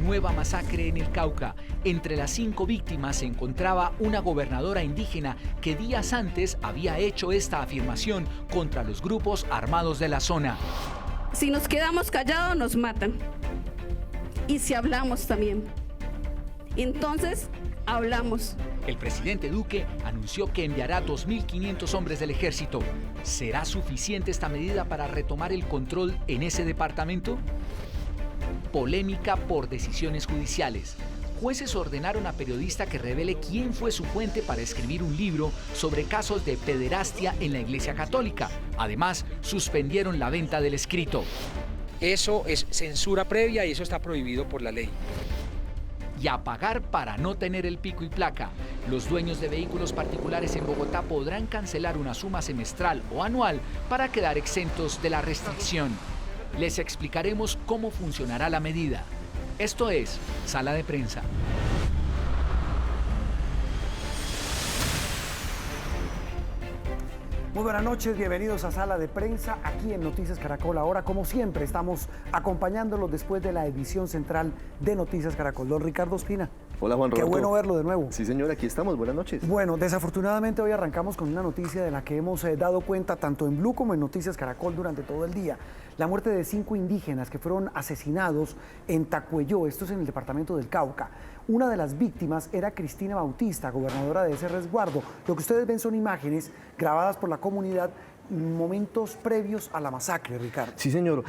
Nueva masacre en el Cauca. Entre las 5 víctimas se encontraba una gobernadora indígena que días antes había hecho esta afirmación contra los grupos armados de la zona. Si nos quedamos callados nos matan. Y si hablamos también. Entonces, hablamos. El presidente Duque anunció que enviará 2.500 hombres del ejército. ¿Será suficiente esta medida para retomar el control en ese departamento? Polémica por decisiones judiciales. Jueces ordenaron a periodista que revele quién fue su fuente para escribir un libro sobre casos de pederastia en la Iglesia Católica. Además, suspendieron la venta del escrito. Eso es censura previa y eso está prohibido por la ley. Y a pagar para no tener el pico y placa. Los dueños de vehículos particulares en Bogotá podrán cancelar una suma semestral o anual para quedar exentos de la restricción. Les explicaremos cómo funcionará la medida. Esto es Sala de Prensa. Muy buenas noches, bienvenidos a Sala de Prensa, aquí en Noticias Caracol. Ahora, como siempre, estamos acompañándolos después de la edición central de Noticias Caracol. Don Ricardo Ospina. Hola, Juan Roberto. Qué bueno verlo de nuevo. Sí, señor, aquí estamos. Buenas noches. Bueno, desafortunadamente hoy arrancamos con una noticia de la que hemos dado cuenta tanto en Blue como en Noticias Caracol durante todo el día. La muerte de 5 indígenas que fueron asesinados en Tacuelló, esto es en el departamento del Cauca. Una de las víctimas era Cristina Bautista, gobernadora de ese resguardo. Lo que ustedes ven son imágenes grabadas por la comunidad momentos previos a la masacre, Ricardo. Sí, señor.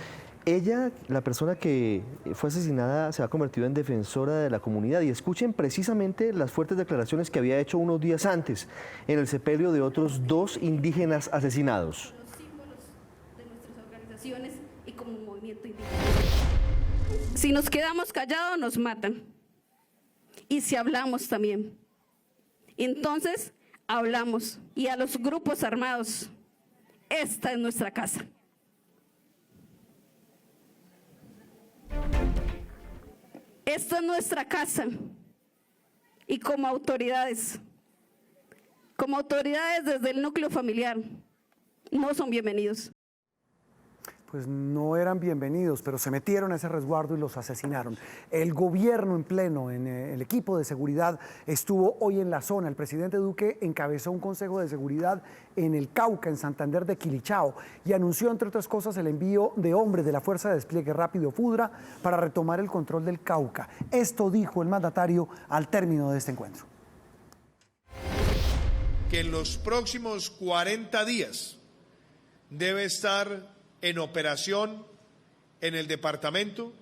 Ella, la persona que fue asesinada, se ha convertido en defensora de la comunidad. Y escuchen precisamente las fuertes declaraciones que había hecho unos días antes en el sepelio de otros 2 indígenas asesinados. Los símbolos de nuestras organizaciones y como movimiento indígena. Si nos quedamos callados nos matan. Y si hablamos también. Entonces, hablamos. Y a los grupos armados, esta es nuestra casa. Esta es nuestra casa y como autoridades desde el núcleo familiar, no son bienvenidos. Pues no eran bienvenidos, pero se metieron a ese resguardo y los asesinaron. El gobierno en pleno, en el equipo de seguridad, estuvo hoy en la zona. El presidente Duque encabezó un consejo de seguridad en el Cauca, en Santander de Quilichao, y anunció, entre otras cosas, el envío de hombres de la Fuerza de Despliegue Rápido FUDRA para retomar el control del Cauca. Esto dijo el mandatario al término de este encuentro. Que en los próximos 40 días debe estar en operación en el departamento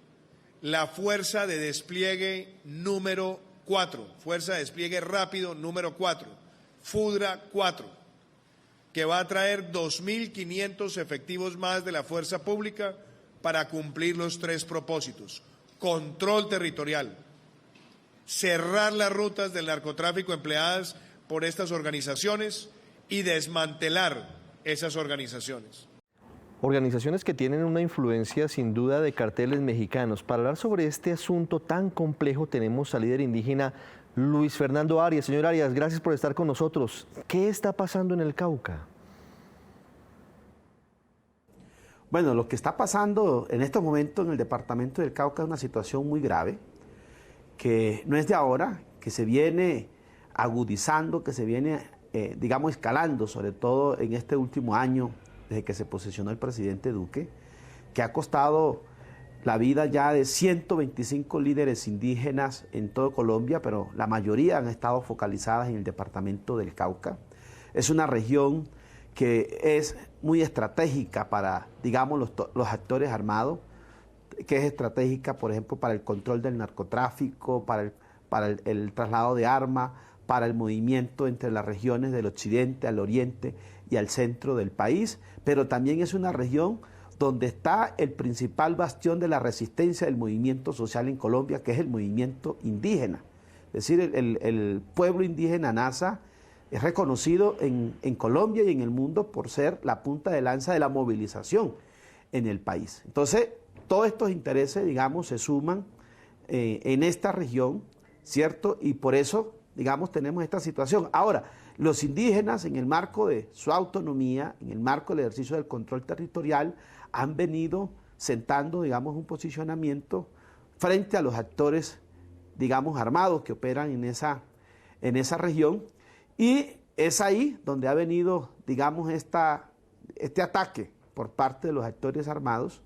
la Fuerza de Despliegue número 4, Fuerza de Despliegue Rápido número 4, FUDRA 4, que va a traer 2.500 efectivos más de la fuerza pública para cumplir los 3 propósitos: control territorial, cerrar las rutas del narcotráfico empleadas por estas organizaciones y desmantelar esas organizaciones. Organizaciones que tienen una influencia sin duda de carteles mexicanos. Para hablar sobre este asunto tan complejo tenemos al líder indígena Luis Fernando Arias. Señor Arias, gracias por estar con nosotros. ¿Qué está pasando en el Cauca? Bueno, lo que está pasando en estos momentos en el departamento del Cauca es una situación muy grave, que no es de ahora, que se viene agudizando, que se viene, digamos, escalando, sobre todo en este último año, desde que se posesionó el presidente Duque, que ha costado la vida ya de 125 líderes indígenas en todo Colombia, pero la mayoría han estado focalizadas en el departamento del Cauca. Es una región que es muy estratégica para, digamos, los actores armados, que es estratégica, por ejemplo, para el control del narcotráfico, para el traslado de armas, para el movimiento entre las regiones del occidente, al oriente y al centro del país, pero también es una región donde está el principal bastión de la resistencia del movimiento social en Colombia, que es el movimiento indígena. Es decir, el pueblo indígena Nasa es reconocido en Colombia y en el mundo por ser la punta de lanza de la movilización en el país. Entonces, todos estos intereses, digamos, se suman en esta región, ¿cierto? Y por eso, digamos, tenemos esta situación. Ahora, los indígenas, en el marco de su autonomía, en el marco del ejercicio del control territorial, han venido sentando, digamos, un posicionamiento frente a los actores, digamos, armados que operan en esa región. Y es ahí donde ha venido, digamos, este ataque por parte de los actores armados,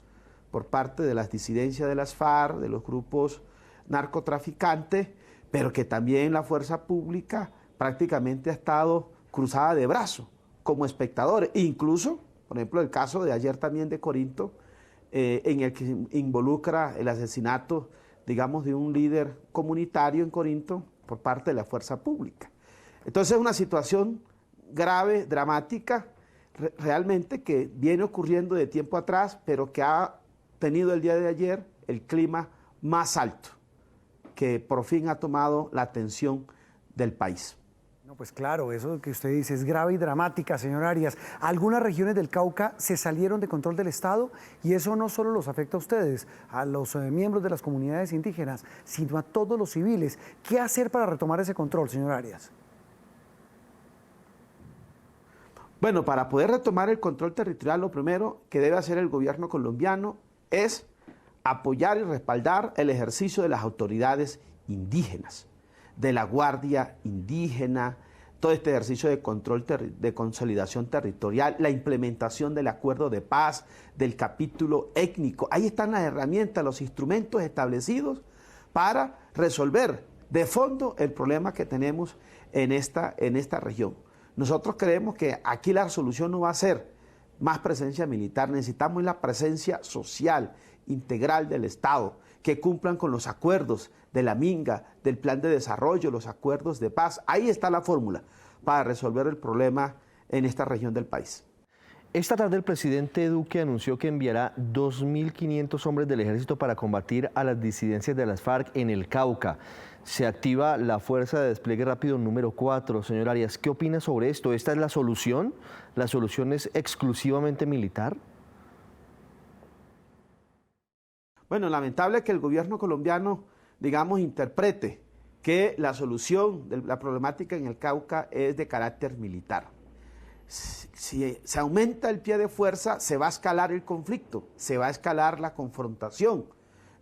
por parte de las disidencias de las FARC, de los grupos narcotraficantes, pero que también la fuerza pública prácticamente ha estado cruzada de brazos como espectadores. Incluso, por ejemplo, el caso de ayer también de Corinto, en el que involucra el asesinato, digamos, de un líder comunitario en Corinto por parte de la fuerza pública. Entonces es una situación grave, dramática, realmente que viene ocurriendo de tiempo atrás, pero que ha tenido el día de ayer el clima más alto, que por fin ha tomado la atención del país. No, pues claro, eso que usted dice es grave y dramática, señor Arias. Algunas regiones del Cauca se salieron de control del Estado y eso no solo los afecta a ustedes, a los miembros de las comunidades indígenas, sino a todos los civiles. ¿Qué hacer para retomar ese control, señor Arias? Bueno, para poder retomar el control territorial, lo primero que debe hacer el gobierno colombiano es apoyar y respaldar el ejercicio de las autoridades indígenas, de la Guardia Indígena, todo este ejercicio de control, de consolidación territorial, la implementación del acuerdo de paz, del capítulo étnico. Ahí están las herramientas, los instrumentos establecidos para resolver de fondo el problema que tenemos en esta región. Nosotros creemos que aquí la solución no va a ser más presencia militar, necesitamos la presencia social, integral del Estado, que cumplan con los acuerdos de la Minga, del Plan de Desarrollo, los acuerdos de paz. Ahí está la fórmula para resolver el problema en esta región del país. Esta tarde el presidente Duque anunció que enviará 2.500 hombres del ejército para combatir a las disidencias de las FARC en el Cauca. Se activa la Fuerza de Despliegue Rápido número 4. Señor Arias, ¿qué opina sobre esto? ¿Esta es la solución? ¿La solución es exclusivamente militar? Bueno, lamentable que el gobierno colombiano, digamos, interprete que la solución de la problemática en el Cauca es de carácter militar. Si se aumenta el pie de fuerza, se va a escalar el conflicto, se va a escalar la confrontación.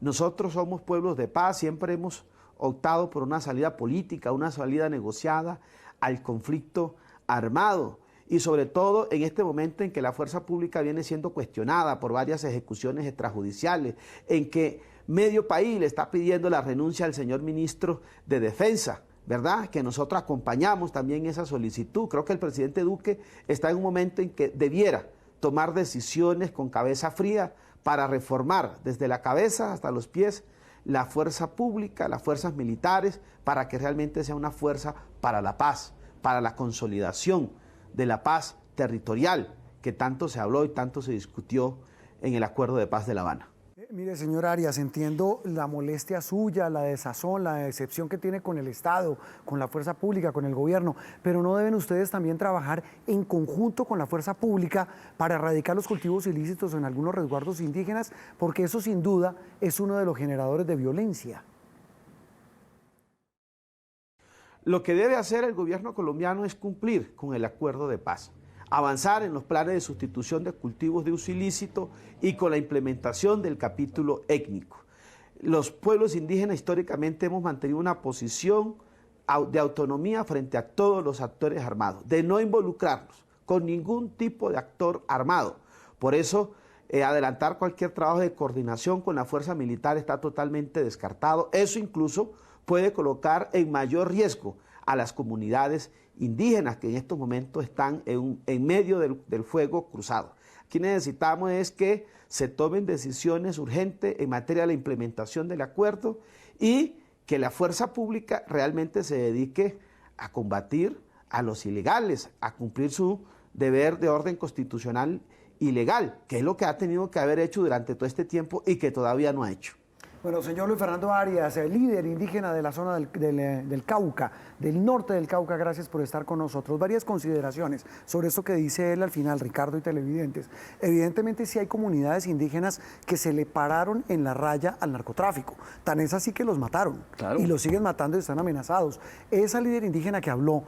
Nosotros somos pueblos de paz, siempre hemos optado por una salida política, una salida negociada al conflicto armado. Y sobre todo en este momento en que la fuerza pública viene siendo cuestionada por varias ejecuciones extrajudiciales, en que medio país le está pidiendo la renuncia al señor ministro de Defensa, ¿verdad? Que nosotros acompañamos también esa solicitud. Creo que el presidente Duque está en un momento en que debiera tomar decisiones con cabeza fría para reformar desde la cabeza hasta los pies la fuerza pública, las fuerzas militares, para que realmente sea una fuerza para la paz, para la consolidación de la paz territorial que tanto se habló y tanto se discutió en el Acuerdo de Paz de La Habana. Mire, señor Arias, entiendo la molestia suya, la desazón, la decepción que tiene con el Estado, con la fuerza pública, con el gobierno, pero ¿no deben ustedes también trabajar en conjunto con la fuerza pública para erradicar los cultivos ilícitos en algunos resguardos indígenas? Porque eso sin duda es uno de los generadores de violencia. Lo que debe hacer el gobierno colombiano es cumplir con el acuerdo de paz, avanzar en los planes de sustitución de cultivos de uso ilícito y con la implementación del capítulo étnico. Los pueblos indígenas históricamente hemos mantenido una posición de autonomía frente a todos los actores armados, de no involucrarnos con ningún tipo de actor armado. Por eso, adelantar cualquier trabajo de coordinación con la fuerza militar está totalmente descartado. Eso incluso puede colocar en mayor riesgo a las comunidades indígenas que en estos momentos están en medio del fuego cruzado. Aquí necesitamos es que se tomen decisiones urgentes en materia de la implementación del acuerdo y que la fuerza pública realmente se dedique a combatir a los ilegales, a cumplir su deber de orden constitucional y legal, que es lo que ha tenido que haber hecho durante todo este tiempo y que todavía no ha hecho. Bueno, señor Luis Fernando Arias, líder indígena de la zona del Cauca, del norte del Cauca, gracias por estar con nosotros. Varias consideraciones sobre esto que dice él al final, Ricardo y televidentes. Evidentemente sí hay comunidades indígenas que se le pararon en la raya al narcotráfico. Tan es así que los mataron. Claro. Y los siguen matando y están amenazados. Esa líder indígena que habló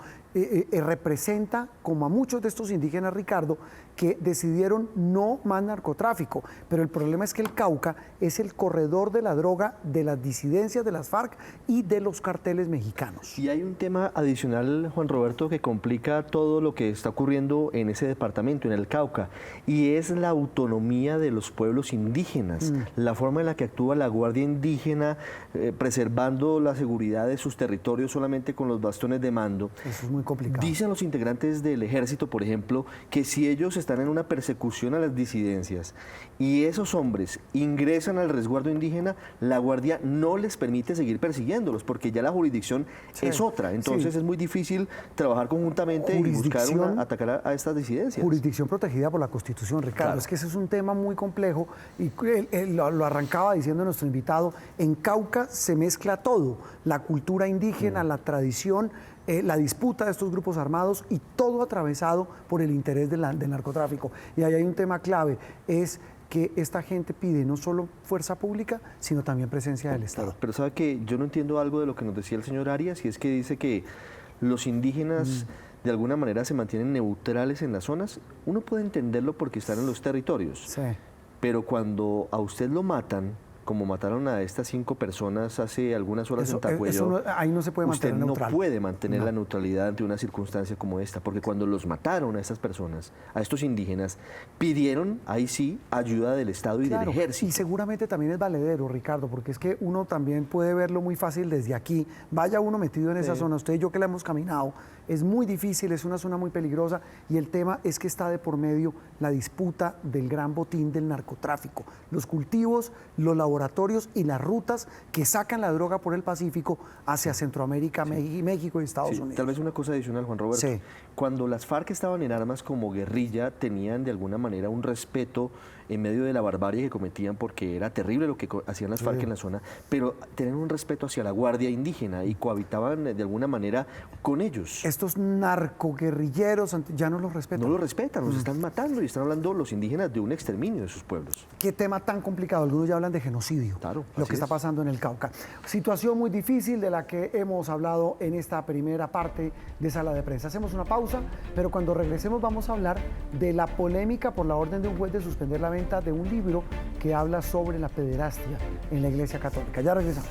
representa, como a muchos de estos indígenas, Ricardo, que decidieron no más narcotráfico. Pero el problema es que el Cauca es el corredor de la droga de las disidencias de las FARC y de los carteles mexicanos. Y hay un tema adicional, Juan Roberto, que complica todo lo que está ocurriendo en ese departamento, en el Cauca, y es la autonomía de los pueblos indígenas, la forma en la que actúa la Guardia Indígena, preservando la seguridad de sus territorios solamente con los bastones de mando. Eso es muy complicado. Dicen los integrantes del ejército, por ejemplo, que si ellos están en una persecución a las disidencias y esos hombres ingresan al resguardo indígena, la Guardia no les permite seguir persiguiéndolos porque ya la jurisdicción es otra. Entonces es muy difícil trabajar conjuntamente y buscar atacar a estas disidencias. Jurisdicción protegida por la Constitución, Ricardo. Claro. Es que ese es un tema muy complejo y lo arrancaba diciendo nuestro invitado, en Cauca se mezcla todo, la cultura indígena, la tradición, la disputa de estos grupos armados y todo atravesado por el interés del narcotráfico. Y ahí hay un tema clave, es que esta gente pide no solo fuerza pública, sino también presencia del Estado. Pero sabe que yo no entiendo algo de lo que nos decía el señor Arias, y es que dice que los indígenas de alguna manera se mantienen neutrales en las zonas. Uno puede entenderlo porque están en los territorios, Sí. pero cuando a usted lo matan, como mataron a estas 5 personas hace algunas horas en Tacuello, ahí no se puede usted mantener neutral. no puede mantener la neutralidad ante una circunstancia como esta, porque cuando los mataron a estas personas, a estos indígenas, pidieron, ahí sí, ayuda del Estado y Claro, del Ejército. y seguramente también es valedero, Ricardo, porque es que uno también puede verlo muy fácil desde aquí. Vaya uno metido en esa zona, usted y yo que la hemos caminado, es muy difícil, es una zona muy peligrosa y el tema es que está de por medio la disputa del gran botín del narcotráfico, los cultivos, los laboratorios y las rutas que sacan la droga por el Pacífico hacia Centroamérica, México y Estados Unidos. Tal vez una cosa adicional, Juan Roberto. Sí. Cuando las FARC estaban en armas como guerrilla, tenían de alguna manera un respeto en medio de la barbarie que cometían, porque era terrible lo que hacían las FARC en la zona, pero tenían un respeto hacia la Guardia Indígena y cohabitaban de alguna manera con ellos. Estos narcoguerrilleros ya no los respetan. No los respetan, los están matando y están hablando los indígenas de un exterminio de sus pueblos. Qué tema tan complicado, algunos ya hablan de genocidio, Claro, lo así que está es. pasando en el Cauca. Situación muy difícil de la que hemos hablado en esta primera parte de Sala de Prensa. Hacemos una pausa, pero cuando regresemos vamos a hablar de la polémica por la orden de un juez de suspender la venta de un libro que habla sobre la pederastia en la Iglesia Católica. Ya regresamos.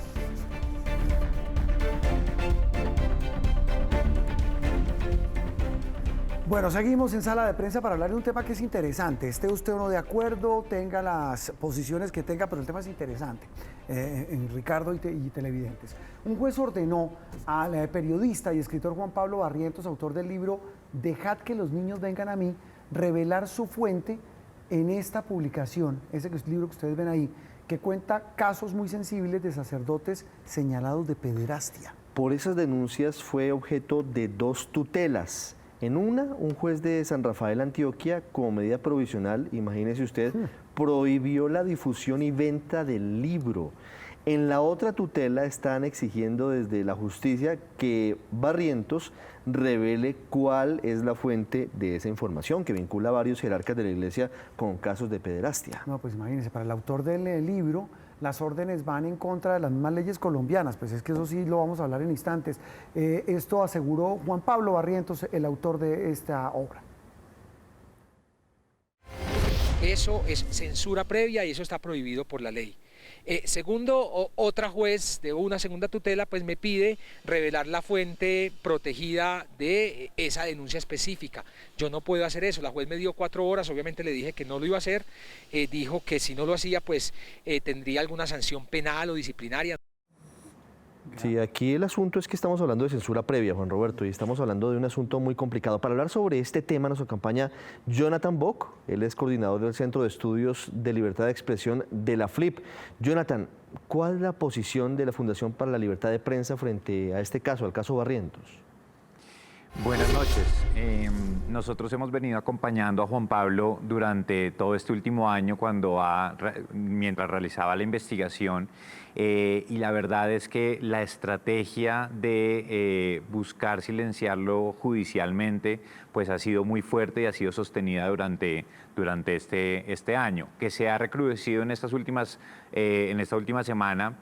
Bueno, seguimos en Sala de Prensa para hablar de un tema que es interesante. Esté usted o no de acuerdo, tenga las posiciones que tenga, pero el tema es interesante, en Ricardo y televidentes. Un juez ordenó al periodista y escritor Juan Pablo Barrientos, autor del libro Dejad que los niños vengan a mí, revelar su fuente en esta publicación, ese libro que ustedes ven ahí, que cuenta casos muy sensibles de sacerdotes señalados de pederastia. Por esas denuncias fue objeto de 2 tutelas. En una, un juez de San Rafael, Antioquia, como medida provisional, imagínese usted, prohibió la difusión y venta del libro. En la otra tutela están exigiendo desde la justicia que Barrientos revele cuál es la fuente de esa información que vincula a varios jerarcas de la Iglesia con casos de pederastia. No, pues imagínense, para el autor del libro, las órdenes van en contra de las mismas leyes colombianas, pues es que eso sí lo vamos a hablar en instantes. Esto aseguró Juan Pablo Barrientos, el autor de esta obra. Eso es censura previa y eso está prohibido por la ley. Segundo, otra juez de una segunda tutela pues me pide revelar la fuente protegida de esa denuncia específica. Yo no puedo hacer eso, la juez me dio 4 horas, obviamente le dije que no lo iba a hacer, dijo que si no lo hacía pues tendría alguna sanción penal o disciplinaria. Sí, aquí el asunto es que estamos hablando de censura previa, Juan Roberto, y estamos hablando de un asunto muy complicado. Para hablar sobre este tema nos acompaña Jonathan Bock, él es coordinador del Centro de Estudios de Libertad de Expresión de la FLIP. Jonathan, ¿cuál es la posición de la Fundación para la Libertad de Prensa frente a este caso, al caso Barrientos? Buenas noches. Nosotros hemos venido acompañando a Juan Pablo durante todo este último año mientras realizaba la investigación y la verdad es que la estrategia de buscar silenciarlo judicialmente pues ha sido muy fuerte y ha sido sostenida durante este año, que se ha recrudecido en esta última semana.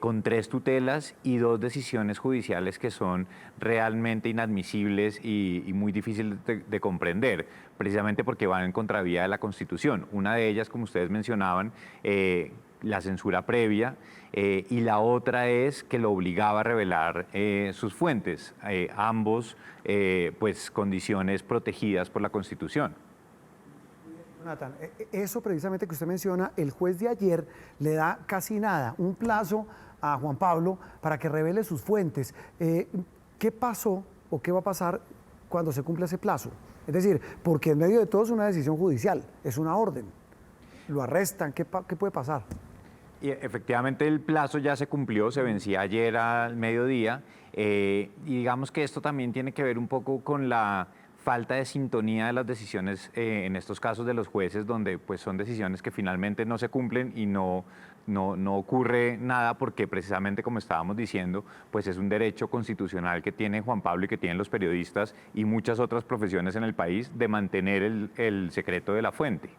Con 3 tutelas y 2 decisiones judiciales que son realmente inadmisibles y muy difíciles de comprender, precisamente porque van en contravía de la Constitución. Una de ellas, como ustedes mencionaban, la censura previa, y la otra es que lo obligaba a revelar sus fuentes, ambos pues condiciones protegidas por la Constitución. Jonathan, eso precisamente que usted menciona, el juez de ayer le da casi nada, un plazo a Juan Pablo para que revele sus fuentes. ¿Qué pasó o qué va a pasar cuando se cumpla ese plazo? Es decir, porque en medio de todo es una decisión judicial, es una orden. Lo arrestan, ¿qué puede pasar? Y efectivamente el plazo ya se cumplió, se vencía ayer al mediodía, y digamos que esto también tiene que ver un poco con la falta de sintonía de las decisiones en estos casos de los jueces, donde pues son decisiones que finalmente no se cumplen y no ocurre nada porque precisamente como estábamos diciendo, pues es un derecho constitucional que tiene Juan Pablo y que tienen los periodistas y muchas otras profesiones en el país de mantener el secreto de la fuente.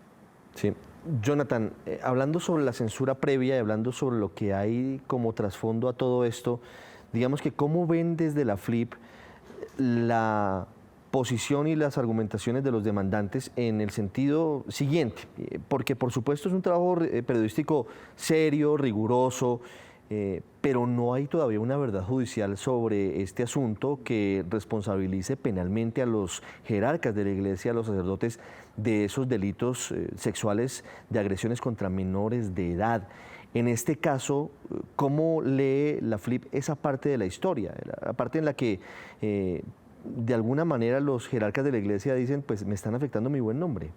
Sí. Jonathan, hablando sobre la censura previa y hablando sobre lo que hay como trasfondo a todo esto, digamos que ¿cómo ven desde la FLIP la posición y las argumentaciones de los demandantes en el sentido siguiente? Porque por supuesto es un trabajo periodístico serio, riguroso, pero no hay todavía una verdad judicial sobre este asunto que responsabilice penalmente a los jerarcas de la Iglesia, a los sacerdotes, de esos delitos sexuales de agresiones contra menores de edad. En este caso, ¿cómo lee la FLIP esa parte de la historia? La parte en la que de alguna manera los jerarcas de la Iglesia dicen, pues me están afectando mi buen nombre.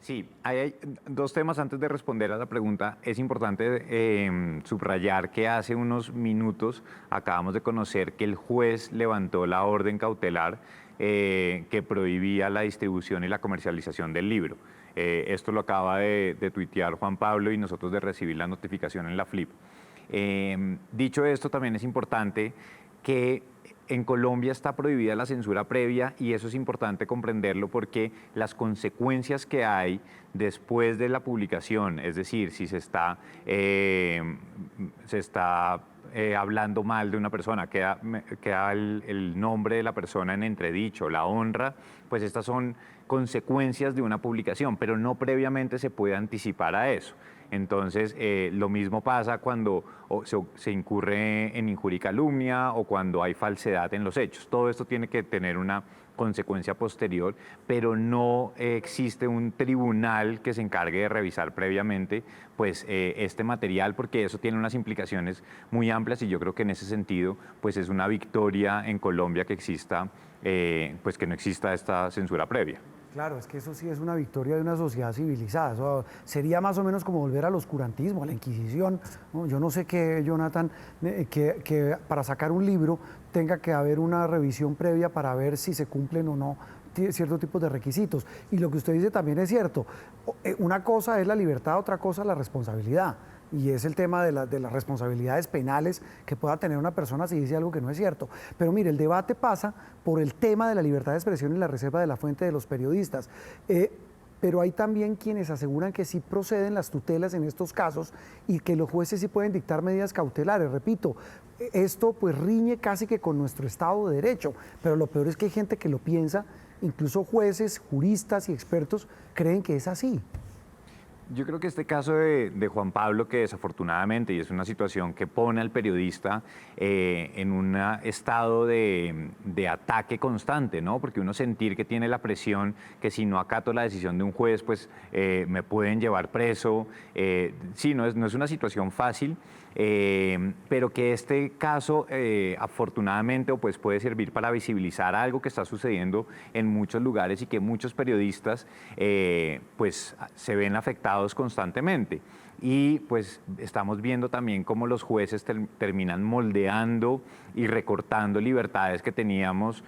Sí, hay 2 temas antes de responder a la pregunta. Es importante subrayar que hace unos minutos acabamos de conocer que el juez levantó la orden cautelar que prohibía la distribución y la comercialización del libro. Esto lo acaba de tuitear Juan Pablo y nosotros de recibir la notificación en la FLIP. Dicho esto, también es importante que en Colombia está prohibida la censura previa y eso es importante comprenderlo porque las consecuencias que hay después de la publicación, es decir, si se está hablando mal de una persona, queda el nombre de la persona en entredicho, la honra, pues estas son consecuencias de una publicación, pero no previamente se puede anticipar a eso. Entonces, lo mismo pasa cuando se incurre en injuria y calumnia o cuando hay falsedad en los hechos. Todo esto tiene que tener una consecuencia posterior, pero no existe un tribunal que se encargue de revisar previamente pues, este material, porque eso tiene unas implicaciones muy amplias y yo creo que en ese sentido pues, es una victoria en Colombia que exista, pues que no exista esta censura previa. Claro, es que eso sí es una victoria de una sociedad civilizada. Eso sería más o menos como volver al oscurantismo, a la Inquisición, ¿no? Yo no sé qué, Jonathan, que para sacar un libro tenga que haber una revisión previa para ver si se cumplen o no ciertos tipos de requisitos. Y lo que usted dice también es cierto. Una cosa es la libertad, otra cosa es la responsabilidad. Y es el tema de las responsabilidades penales que pueda tener una persona si dice algo que no es cierto. Pero mire, el debate pasa por el tema de la libertad de expresión y la reserva de la fuente de los periodistas. Pero hay también quienes aseguran que sí proceden las tutelas en estos casos y que los jueces sí pueden dictar medidas cautelares. Repito, esto pues riñe casi que con nuestro Estado de Derecho, pero lo peor es que hay gente que lo piensa, incluso jueces, juristas y expertos creen que es así. Yo creo que este caso de Juan Pablo, que desafortunadamente, y es una situación que pone al periodista en un estado de ataque constante, ¿no? Porque uno sentir que tiene la presión que si no acato la decisión de un juez, pues me pueden llevar preso. Sí, no es una situación fácil, pero que este caso afortunadamente pues puede servir para visibilizar algo que está sucediendo en muchos lugares y que muchos periodistas pues se ven afectados constantemente. y pues estamos viendo también cómo los jueces terminan moldeando y recortando libertades que teníamos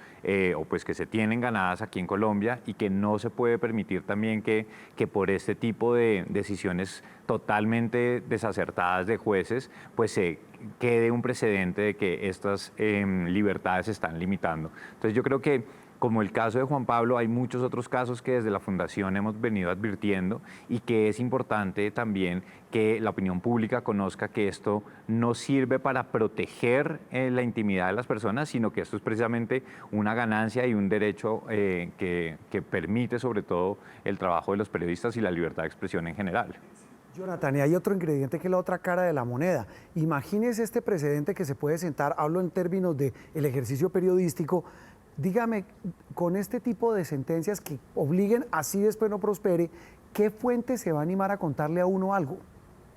o pues que se tienen ganadas aquí en Colombia, y que no se puede permitir también que por este tipo de decisiones totalmente desacertadas de jueces pues se quede un precedente de que estas libertades se están limitando. Entonces yo creo que, como el caso de Juan Pablo, hay muchos otros casos que desde la Fundación hemos venido advirtiendo, y que es importante también que la opinión pública conozca que esto no sirve para proteger la intimidad de las personas, sino que esto es precisamente una ganancia y un derecho que permite sobre todo el trabajo de los periodistas y la libertad de expresión en general. Jonathan, y hay otro ingrediente que es la otra cara de la moneda. Imagínese este precedente que se puede sentar, hablo en términos del ejercicio periodístico. Dígame, con este tipo de sentencias que obliguen, así después no prospere, ¿qué fuente se va a animar a contarle a uno algo?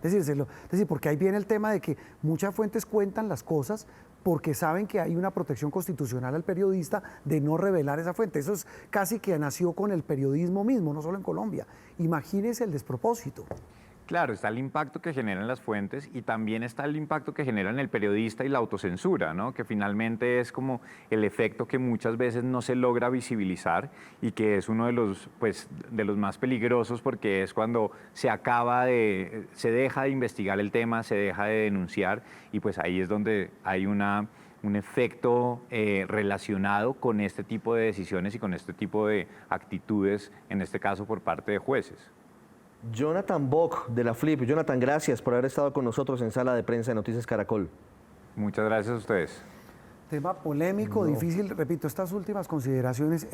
Es decir, porque ahí viene el tema de que muchas fuentes cuentan las cosas porque saben que hay una protección constitucional al periodista de no revelar esa fuente. Eso es casi que nació con el periodismo mismo, no solo en Colombia. Imagínese el despropósito. Claro, está el impacto que generan las fuentes, y también está el impacto que generan el periodista y la autocensura, ¿no? Que finalmente es como el efecto que muchas veces no se logra visibilizar, y que es uno de los más peligrosos, porque es cuando se deja de investigar el tema, se deja de denunciar, y pues ahí es donde hay un efecto relacionado con este tipo de decisiones y con este tipo de actitudes, en este caso por parte de jueces. Jonathan Bock, de la FLIP. Jonathan, gracias por haber estado con nosotros en Sala de Prensa de Noticias Caracol. Muchas gracias a ustedes. Tema polémico, difícil. Repito, estas últimas consideraciones,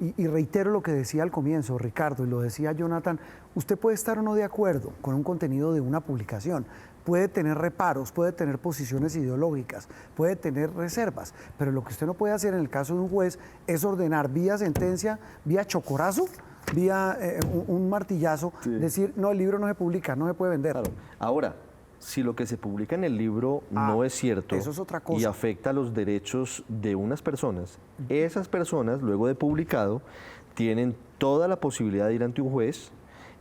y reitero lo que decía al comienzo Ricardo, y lo decía Jonathan, usted puede estar o no de acuerdo con un contenido de una publicación, puede tener reparos, puede tener posiciones ideológicas, puede tener reservas, pero lo que usted no puede hacer en el caso de un juez es ordenar vía sentencia, vía chocorazo, vía un martillazo, decir, no, el libro no se publica, no se puede vender. Claro. Ahora, si lo que se publica en el libro no es cierto, eso es otra cosa, y afecta los derechos de unas personas, esas personas, luego de publicado, tienen toda la posibilidad de ir ante un juez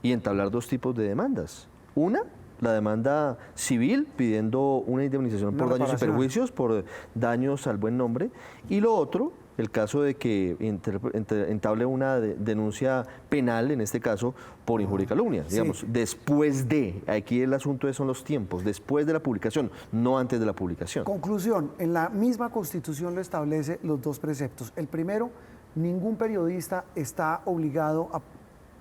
y entablar dos tipos de demandas. Una, la demanda civil, pidiendo una indemnización por daños y perjuicios, por daños al buen nombre, y lo otro, el caso de que entable una denuncia penal, en este caso, por injuria y calumnia. Digamos, después de, aquí el asunto son los tiempos, después de la publicación, no antes de la publicación. Conclusión, en la misma Constitución lo establece los dos preceptos. El primero, ningún periodista está obligado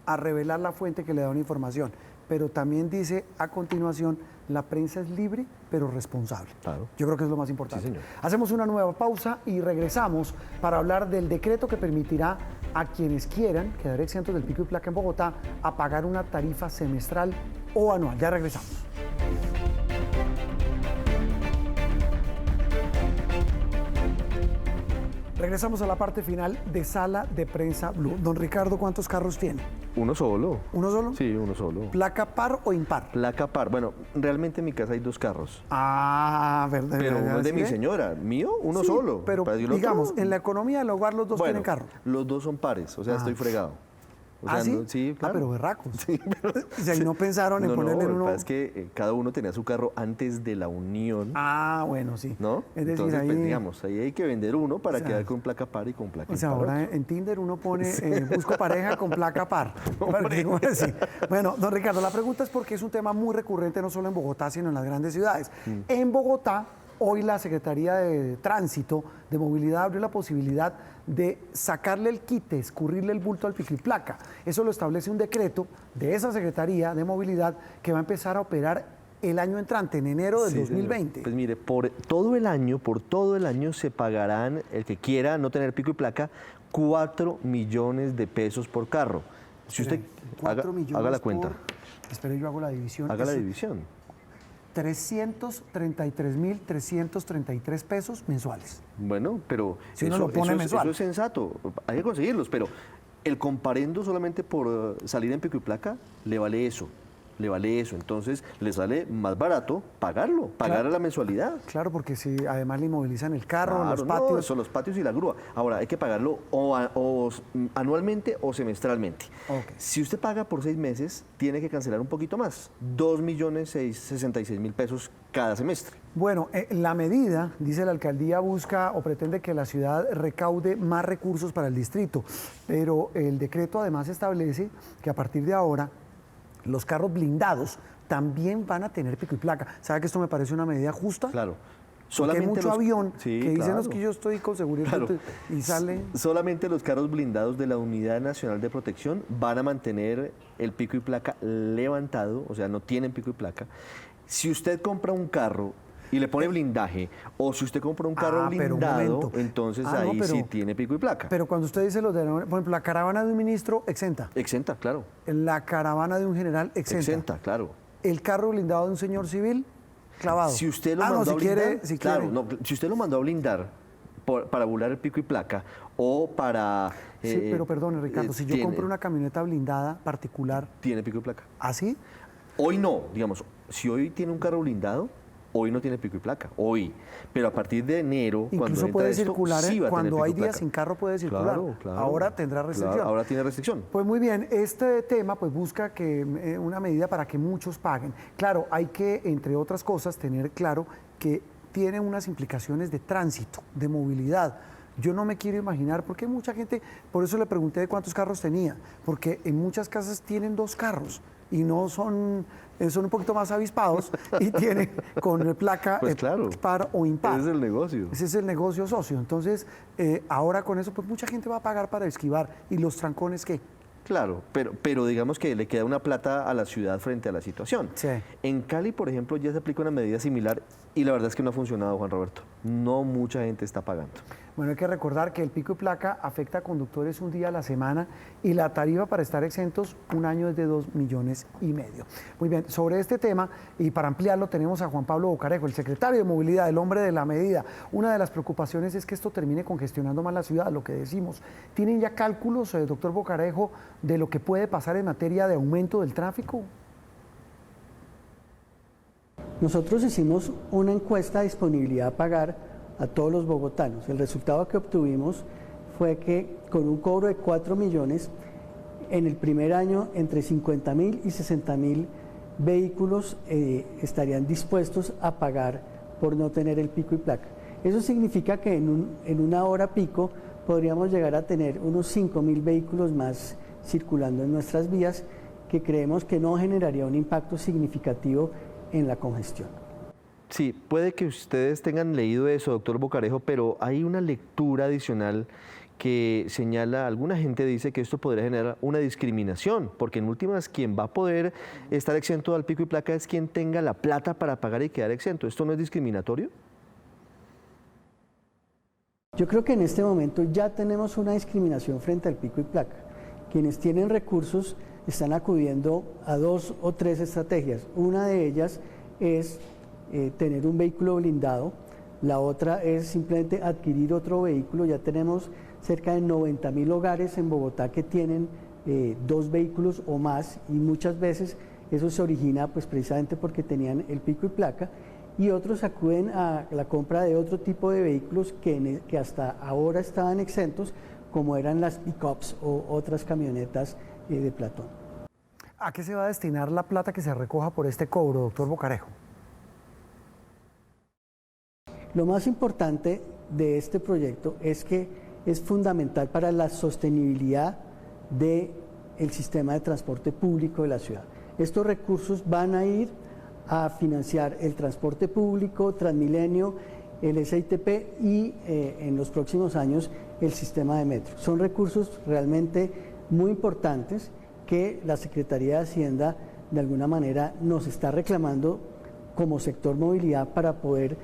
a revelar la fuente que le da una información, pero también dice a continuación, la prensa es libre, pero responsable. Claro. Yo creo que es lo más importante. Sí, señor. Hacemos una nueva pausa y regresamos para hablar del decreto que permitirá a quienes quieran quedar exentos del pico y placa en Bogotá a pagar una tarifa semestral o anual. Ya regresamos. Regresamos a la parte final de Sala de Prensa Blue. Don Ricardo, ¿cuántos carros tiene? Uno solo. ¿Uno solo? Sí, uno solo. ¿Placa par o impar? Placa par. Bueno, realmente en mi casa hay dos carros. Ah, verdad. Pero uno es de mi señora. Mío, uno solo. Pero digamos, en la economía del hogar los dos tienen carro. Los dos son pares, o sea, estoy fregado. O sea, ¿sí? Sí, claro. Pero berracos. Sí, pero, o sea, y no pensaron en ponerle en uno. Lo que pasa es que cada uno tenía su carro antes de la unión. Ah, bueno, sí. ¿No? Es decir, entonces, ahí, pues, digamos, ahí hay que vender uno para quedar con placa par y con placa impar. O sea, ahora en Tinder uno pone, busco pareja con placa par. Bueno, don Ricardo, la pregunta es porque es un tema muy recurrente no solo en Bogotá, sino en las grandes ciudades. En Bogotá, hoy la Secretaría de Tránsito, de Movilidad, abrió la posibilidad de sacarle el quite, escurrirle el bulto al pico y placa. Eso lo establece un decreto de esa Secretaría de Movilidad que va a empezar a operar el año entrante, en enero del 2020. Señor. Pues mire, por todo el año se pagarán, el que quiera no tener pico y placa, 4 millones de pesos por carro. Si usted haga la cuenta. Espere, yo hago la división. Haga la división. 333.333 pesos mensuales. Bueno, pero si uno lo pone mensual. Eso es sensato, hay que conseguirlos, pero el comparendo solamente por salir en pico y placa le vale eso. le vale eso. Entonces le sale más barato pagarlo, pagar Claro. la mensualidad. Claro, porque si además le inmovilizan el carro, Claro, los no, patios. son los patios y la grúa. Ahora, hay que pagarlo anualmente o semestralmente. Ok. Si usted paga por 6 meses, tiene que cancelar un poquito más, 2.066.000 pesos cada semestre. Bueno, la medida, dice la alcaldía, busca o pretende que la ciudad recaude más recursos para el distrito, pero el decreto además establece que a partir de ahora los carros blindados también van a tener pico y placa. ¿Sabe que esto me parece una medida justa? Claro. Porque hay mucho avión Sí, que dicen claro. "No, es que yo estoy con seguridad", Claro. y sale... Solamente los carros blindados de la Unidad Nacional de Protección van a mantener el pico y placa levantado, o sea, no tienen pico y placa. Si usted compra un carro y le pone blindaje, o si usted compra un carro pero un blindado, momento. entonces No, ahí pero- sí tiene pico y placa. Pero cuando usted dice los de, por ejemplo, la caravana de un ministro, exenta. Exenta, claro. La caravana de un general, exenta. Exenta, claro. El carro blindado de un señor civil, clavado. Si usted lo no, mandó si a blindar, quiere, si claro, quiere. no, si usted lo mandó a blindar para volar el pico y placa o para... Sí, pero perdone, Ricardo, si yo tiene- compro una camioneta blindada particular, Tiene pico y placa. ¿así? Hoy no, digamos, si hoy tiene un carro blindado, hoy no tiene pico y placa, hoy. Pero a partir de enero, cuando Incluso entra puede esto, circular, sí va a tener cuando pico hay y días placa. sin carro puede circular. Claro, claro. Ahora tendrá restricción. Claro, ahora tiene restricción. Pues muy bien, este tema pues busca que una medida para que muchos paguen. Claro, hay que, entre otras cosas, tener claro que tiene unas implicaciones de tránsito, de movilidad. Yo no me quiero imaginar, porque hay mucha gente, por eso le pregunté de cuántos carros tenía, porque en muchas casas tienen 2 carros y no son un poquito más avispados y tienen con placa Pues claro. par o impar. Ese es el negocio. Ese es el negocio socio. Entonces, ahora con eso, pues mucha gente va a pagar para esquivar. ¿Y los trancones qué? Claro, pero digamos que le queda una plata a la ciudad frente a la situación. Sí. En Cali, por ejemplo, ya se aplica una medida similar y la verdad es que no ha funcionado, Juan Roberto. No mucha gente está pagando. Bueno, hay que recordar que el pico y placa afecta a conductores un día a la semana y la tarifa para estar exentos un año es de 2,5 millones. Muy bien, sobre este tema y para ampliarlo tenemos a Juan Pablo Bocarejo, el secretario de Movilidad, el hombre de la medida. Una de las preocupaciones es que esto termine congestionando más la ciudad, lo que decimos. ¿Tienen ya cálculos, doctor Bocarejo, de lo que puede pasar en materia de aumento del tráfico? Nosotros hicimos una encuesta de disponibilidad a pagar a todos los bogotanos. El resultado que obtuvimos fue que con un cobro de 4 millones, en el primer año entre 50.000 y 60.000 vehículos estarían dispuestos a pagar por no tener el pico y placa. Eso significa que en una hora pico podríamos llegar a tener unos 5.000 vehículos más circulando en nuestras vías, que creemos que no generaría un impacto significativo en la congestión. Sí, puede que ustedes tengan leído eso, doctor Bocarejo, pero hay una lectura adicional que señala, alguna gente dice que esto podría generar una discriminación, porque en últimas quien va a poder estar exento al pico y placa es quien tenga la plata para pagar y quedar exento. ¿Esto no es discriminatorio? Yo creo que en este momento ya tenemos una discriminación frente al pico y placa. Quienes tienen recursos están acudiendo a 2 o 3 estrategias. Una de ellas es tener un vehículo blindado, la otra es simplemente adquirir otro vehículo. Ya tenemos cerca de 90.000 hogares en Bogotá que tienen 2 vehículos o más, y muchas veces eso se origina pues precisamente porque tenían el pico y placa, y otros acuden a la compra de otro tipo de vehículos que hasta ahora estaban exentos, como eran las pick-ups o otras camionetas de platón. ¿A qué se va a destinar la plata que se recoja por este cobro, doctor Bocarejo? Lo más importante de este proyecto es que es fundamental para la sostenibilidad del sistema de transporte público de la ciudad. Estos recursos van a ir a financiar el transporte público, Transmilenio, el SITP y en los próximos años el sistema de metro. Son recursos realmente muy importantes que la Secretaría de Hacienda de alguna manera nos está reclamando como sector movilidad para poder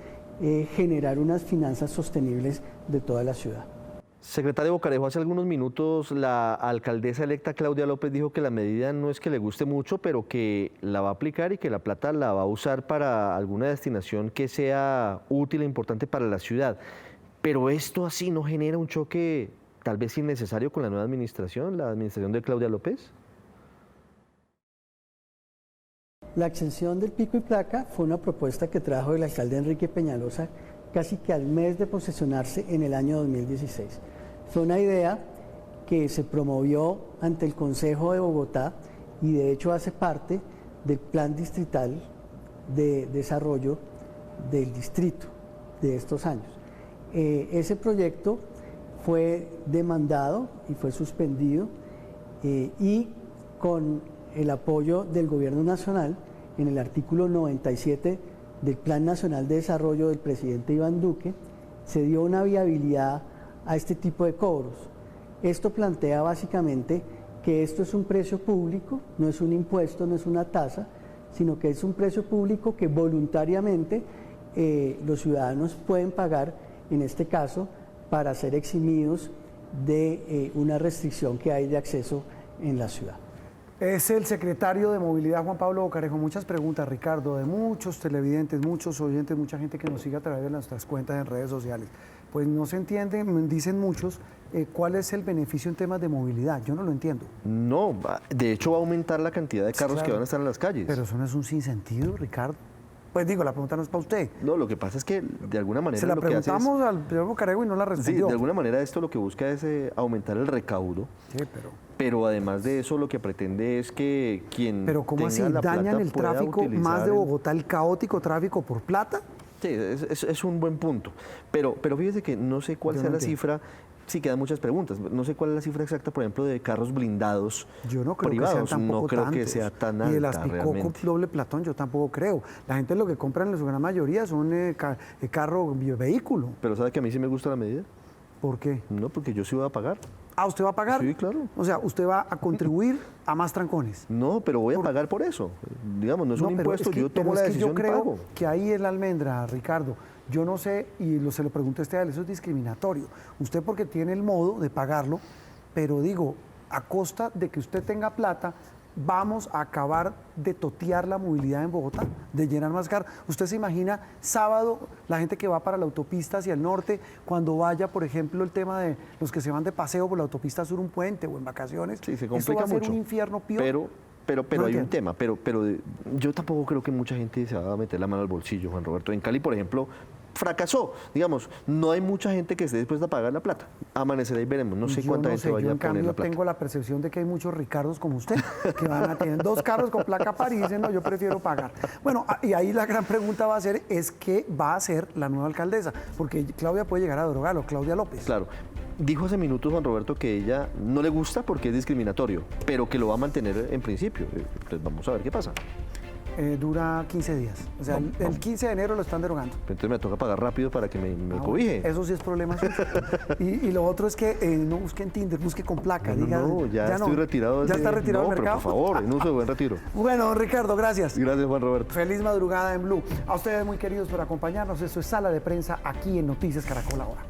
generar unas finanzas sostenibles de toda la ciudad. Secretario Bocarejo, hace algunos minutos la alcaldesa electa Claudia López dijo que la medida no es que le guste mucho, pero que la va a aplicar y que la plata la va a usar para alguna destinación que sea útil e importante para la ciudad. Pero esto así no genera un choque tal vez innecesario con la nueva administración, la administración de Claudia López. La exención del pico y placa fue una propuesta que trajo el alcalde Enrique Peñalosa casi que al mes de posesionarse en el año 2016. Fue una idea que se promovió ante el Consejo de Bogotá y de hecho hace parte del Plan Distrital de Desarrollo del Distrito de estos años. Ese proyecto fue demandado y fue suspendido y con el apoyo del Gobierno Nacional en el artículo 97 del Plan Nacional de Desarrollo del presidente Iván Duque, se dio una viabilidad a este tipo de cobros. Esto plantea básicamente que esto es un precio público, no es un impuesto, no es una tasa, sino que es un precio público que voluntariamente los ciudadanos pueden pagar, en este caso, para ser eximidos de una restricción que hay de acceso en la ciudad. Es el secretario de Movilidad, Juan Pablo Bocarejo. Muchas preguntas, Ricardo, de muchos televidentes, muchos oyentes, mucha gente que nos sigue a través de nuestras cuentas en redes sociales. Pues no se entiende, dicen muchos, ¿cuál es el beneficio en temas de movilidad? Yo no lo entiendo. No, de hecho va a aumentar la cantidad de carros Claro, que van a estar en las calles. Pero eso no es un sinsentido, Ricardo. Pues digo, la pregunta no es para usted. No, lo que pasa es que de alguna manera Se la lo que hace es... preguntamos al señor Bocarejo y no la Sí, respondió. de alguna manera esto lo que busca es aumentar el recaudo. Sí, Pero además de eso lo que pretende es que quien Pero ¿cómo tenga así? la ¿Dañan plata el pueda tráfico más de utilizar Bogotá, el caótico tráfico por plata? Sí, es un buen punto. Pero fíjese que no sé cuál Yo sea no la entiendo. cifra. Sí, quedan muchas preguntas. No sé cuál es la cifra exacta, por ejemplo, de carros blindados Yo no creo privados. que sean tampoco No creo que tantos. sea tan Y de las alta Picoco realmente. doble platón yo tampoco creo. La gente lo que compra en su gran mayoría son carro vehículo. Pero ¿sabe que a mí sí me gusta la medida? ¿Por qué? No, porque yo sí voy a pagar. Ah, ¿usted va a pagar? Sí, claro. O sea, usted va a contribuir a más trancones. No, pero voy a pagar por eso. Digamos, no es un pero impuesto, es que- yo tomo pero la es que decisión yo y creo pago. que ahí es la almendra, Ricardo. Yo no sé, y se lo pregunto a usted, eso es discriminatorio. Usted porque tiene el modo de pagarlo, pero digo, a costa de que usted tenga plata, vamos a acabar de totear la movilidad en Bogotá, de llenar más carros. Usted se imagina sábado la gente que va para la autopista hacia el norte, cuando vaya, por ejemplo, el tema de los que se van de paseo por la autopista sur, un puente o en vacaciones. Sí, se Esto va complica a ser mucho. un infierno peor. Pero No hay un entiendo. tema, pero yo tampoco creo que mucha gente se va a meter la mano al bolsillo, Juan Roberto. En Cali, por ejemplo, fracasó. Digamos, no hay mucha gente que esté dispuesta a pagar la plata. Amanecerá y veremos. No sé Yo cuánta no gente sé, vaya yo a en poner cambio la plata. tengo la percepción de que hay muchos Ricardos como usted que van a tener 2 carros con placa París y dicen, no, yo prefiero pagar. Bueno, y ahí la gran pregunta va a ser, es qué va a hacer la nueva alcaldesa, porque Claudia puede llegar a derogarlo, Claudia López. Claro. Dijo hace minutos Juan Roberto que ella no le gusta porque es discriminatorio, pero que lo va a mantener en principio. Entonces vamos a ver qué pasa. Dura 15 días. O sea, el 15 de enero lo están derogando. Entonces me toca pagar rápido para que me Ah, cobije. bueno, eso sí es problema suyo. Y lo otro es que no busque en Tinder, busque con placa. No, diga, no, ya estoy retirado. ¿Ya está retirado no, del mercado? pero por favor, en uso de buen retiro. Bueno, don Ricardo, gracias. Gracias, Juan Roberto. Feliz madrugada en Blue. A ustedes muy queridos por acompañarnos. Esto es Sala de Prensa aquí en Noticias Caracol Ahora.